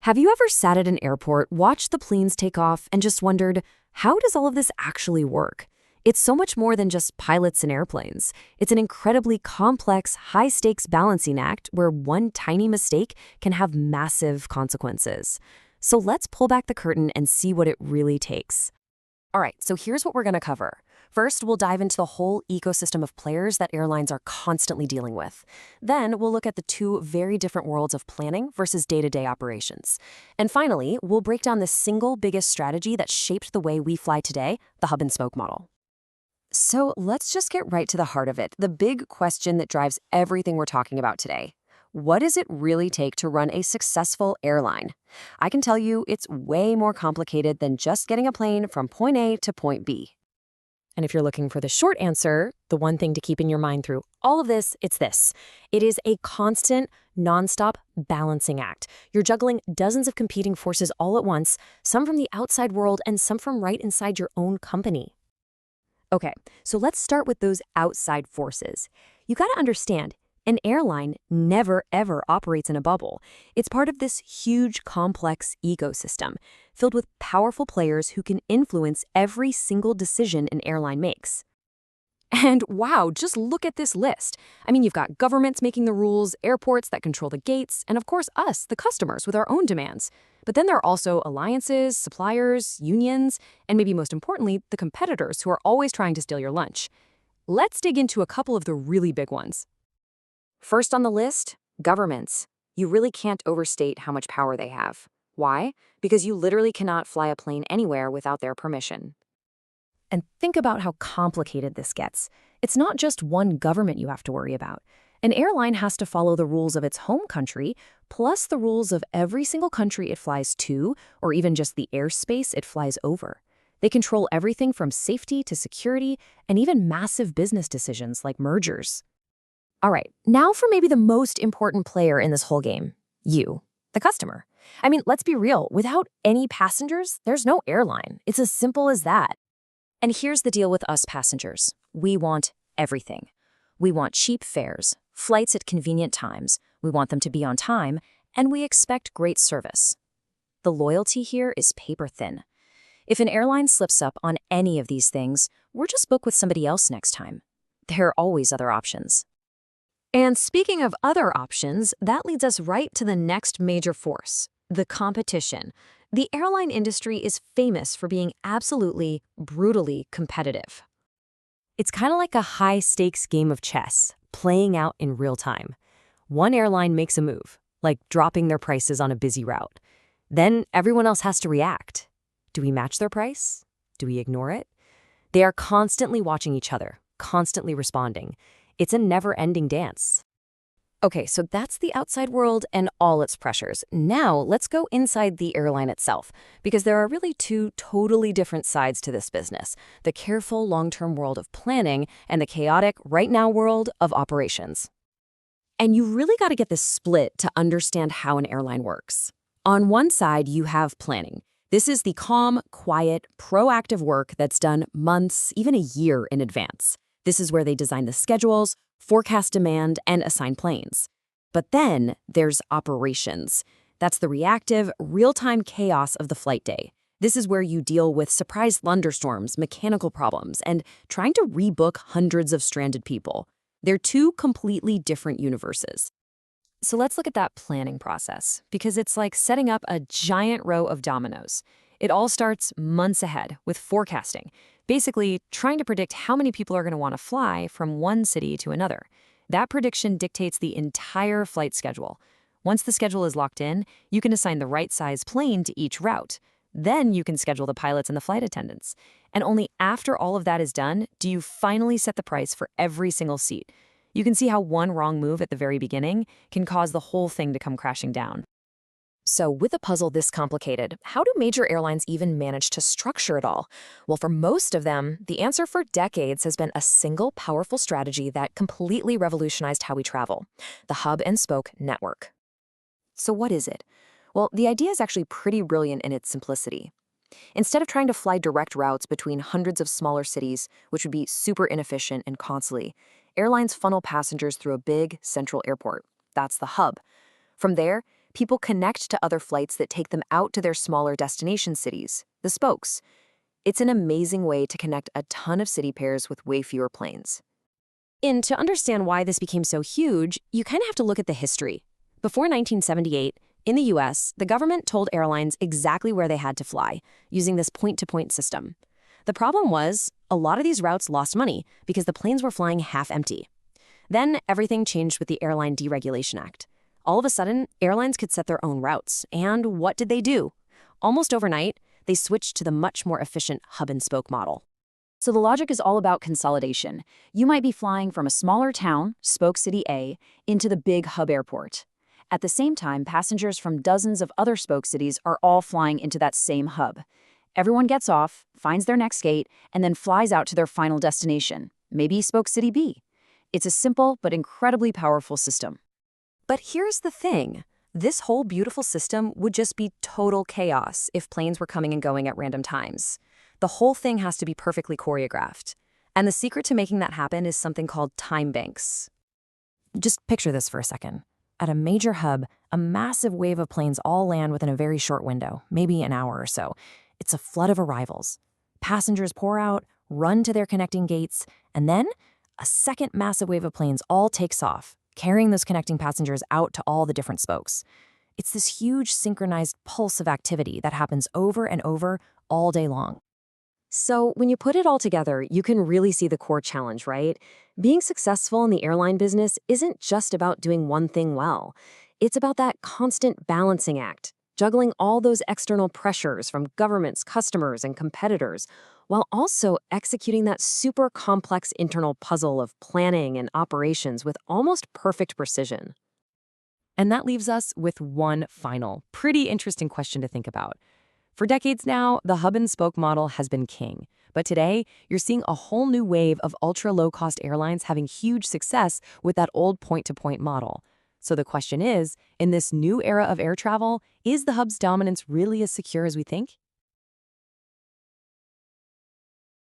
Have you ever sat at an airport, watched the planes take off, and just wondered, how does all of this actually work? It's so much more than just pilots and airplanes. It's an incredibly complex, high-stakes balancing act where one tiny mistake can have massive consequences. So let's pull back the curtain and see what it really takes. All right, so here's what we're going to cover. First, we'll dive into the whole ecosystem of players that airlines are constantly dealing with. Then, we'll look at the two very different worlds of planning versus day-to-day operations. And finally, we'll break down the single biggest strategy that shaped the way we fly today, the hub-and-spoke model. So let's just get right to the heart of it, the big question that drives everything we're talking about today. What does it really take to run a successful airline? I can tell you it's way more complicated than just getting a plane from point A to point B. And if you're looking for the short answer, the one thing to keep in your mind through all of this, it's this. It is a constant, nonstop balancing act. You're juggling dozens of competing forces all at once, some from the outside world and some from right inside your own company. Okay, so let's start with those outside forces. You gotta understand, an airline never, ever operates in a bubble. It's part of this huge, complex ecosystem filled with powerful players who can influence every single decision an airline makes. And wow, just look at this list. I mean, you've got governments making the rules, airports that control the gates, and of course us, the customers, with our own demands. But then there are also alliances, suppliers, unions, and maybe most importantly, the competitors who are always trying to steal your lunch. Let's dig into a couple of the really big ones. First on the list, governments. You really can't overstate how much power they have. Why? Because you literally cannot fly a plane anywhere without their permission. And think about how complicated this gets. It's not just one government you have to worry about. An airline has to follow the rules of its home country, plus the rules of every single country it flies to, or even just the airspace it flies over. They control everything from safety to security, and even massive business decisions like mergers. All right, now for maybe the most important player in this whole game, you, the customer. I mean, let's be real, without any passengers, there's no airline. It's as simple as that. And here's the deal with us passengers. We want everything. We want cheap fares, flights at convenient times, we want them to be on time, and we expect great service. The loyalty here is paper thin. If an airline slips up on any of these things, we're just booked with somebody else next time. There are always other options. And speaking of other options, that leads us right to the next major force, the competition. The airline industry is famous for being absolutely, brutally competitive. It's kind of like a high-stakes game of chess, playing out in real time. One airline makes a move, like dropping their prices on a busy route. Then everyone else has to react. Do we match their price? Do we ignore it? They are constantly watching each other, constantly responding. It's a never-ending dance. Okay, so that's the outside world and all its pressures. Now, let's go inside the airline itself, because there are really two totally different sides to this business, the careful long-term world of planning and the chaotic right-now world of operations. And you really got to get this split to understand how an airline works. On one side, you have planning. This is the calm, quiet, proactive work that's done months, even a year in advance. This is where they design the schedules, forecast demand, and assign planes. But then there's operations. That's the reactive, real-time chaos of the flight day. This is where you deal with surprise thunderstorms, mechanical problems, and trying to rebook hundreds of stranded people. They're two completely different universes. So let's look at that planning process, because it's like setting up a giant row of dominoes. It all starts months ahead with forecasting, basically trying to predict how many people are going to want to fly from one city to another. That prediction dictates the entire flight schedule. Once the schedule is locked in, you can assign the right size plane to each route. Then you can schedule the pilots and the flight attendants. And only after all of that is done, do you finally set the price for every single seat. You can see how one wrong move at the very beginning can cause the whole thing to come crashing down. So with a puzzle this complicated, how do major airlines even manage to structure it all? Well, for most of them, the answer for decades has been a single powerful strategy that completely revolutionized how we travel, the hub-and-spoke network. So what is it? Well, the idea is actually pretty brilliant in its simplicity. Instead of trying to fly direct routes between hundreds of smaller cities, which would be super inefficient and costly, airlines funnel passengers through a big, central airport. That's the hub. From there, People connect to other flights that take them out to their smaller destination cities, the spokes. It's an amazing way to connect a ton of city pairs with way fewer planes. And to understand why this became so huge, you kind of have to look at the history. Before 1978, in the US, the government told airlines exactly where they had to fly, using this point-to-point system. The problem was, a lot of these routes lost money because the planes were flying half empty. Then everything changed with the Airline Deregulation Act. All of a sudden, airlines could set their own routes. And what did they do? Almost overnight, they switched to the much more efficient hub-and-spoke model. So the logic is all about consolidation. You might be flying from a smaller town, spoke city A, into the big hub airport. At the same time, passengers from dozens of other spoke cities are all flying into that same hub. Everyone gets off, finds their next gate, and then flies out to their final destination, maybe spoke city B. It's a simple but incredibly powerful system. But here's the thing. This whole beautiful system would just be total chaos if planes were coming and going at random times. The whole thing has to be perfectly choreographed. And the secret to making that happen is something called time banks. Just picture this for a second. At a major hub, a massive wave of planes all land within a very short window, maybe an hour or so. It's a flood of arrivals. Passengers pour out, run to their connecting gates, and then a second massive wave of planes all takes off, carrying those connecting passengers out to all the different spokes. It's this huge synchronized pulse of activity that happens over and over all day long. So when you put it all together, you can really see the core challenge, right? Being successful in the airline business isn't just about doing one thing well. It's about that constant balancing act, juggling all those external pressures from governments, customers, and competitors, while also executing that super complex internal puzzle of planning and operations with almost perfect precision. And that leaves us with one final, pretty interesting question to think about. For decades now, the hub-and-spoke model has been king. But today, you're seeing a whole new wave of ultra-low-cost airlines having huge success with that old point-to-point model. So the question is, in this new era of air travel, is the hub's dominance really as secure as we think?